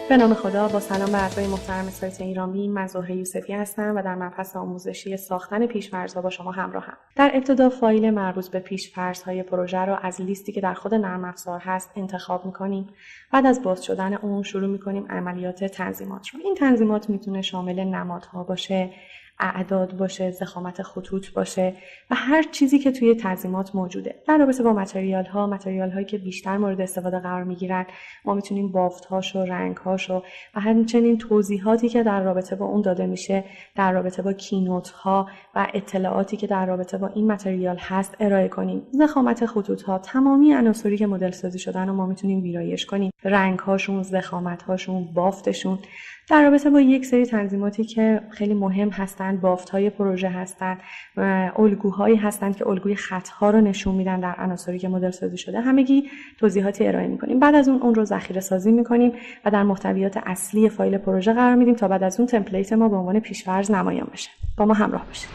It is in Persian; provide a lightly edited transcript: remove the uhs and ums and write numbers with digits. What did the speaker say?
به نام خدا. با سلام به اعضای محترم سایت ایرانبی، من زهره یوسفی هستم و در مبحث آموزشی ساختن پیش‌فرض‌ها با شما همراهم. در ابتدا فایل مربوط به پیش‌فرض‌های پروژه رو از لیستی که در خود نرم افزار هست انتخاب می‌کنیم. بعد از باز شدن اون شروع می‌کنیم عملیات تنظیمات رو. این تنظیمات میتونه شامل نمادها باشه، اعداد باشه، ضخامت خطوط باشه و هر چیزی که توی تنظیمات موجوده. در رابطه با متریال هایی که بیشتر مورد استفاده قرار میگیرن، ما میتونیم بافت‌هاش و رنگ‌هاش و همچنین توضیحاتی که در رابطه با اون داده میشه در رابطه با کینوت‌ها و اطلاعاتی که در رابطه با این متریال هست ارائه کنیم. ضخامت خطوط‌ها، تمامی عناصری که مدل سازی شدن رو ما میتونیم ویرایش کنیم. رنگ‌هاشون، ضخامت‌هاشون، بافتشون. در رابطه با یک سری تنظیماتی که خیلی مهم هستند، بافت‌های پروژه هستند، الگوهایی هستند که الگوی خط‌ها رو نشون میدن در عناصری که مدل سازی شده، همگی توضیحاتی ارائه می‌کنیم. بعد از اون رو ذخیره‌سازی می‌کنیم و در محتویات اصلی فایل پروژه قرار میدیم تا بعد از اون تمپلیت ما به عنوان پیش‌فرض نمایان بشه. با ما همراه باشید.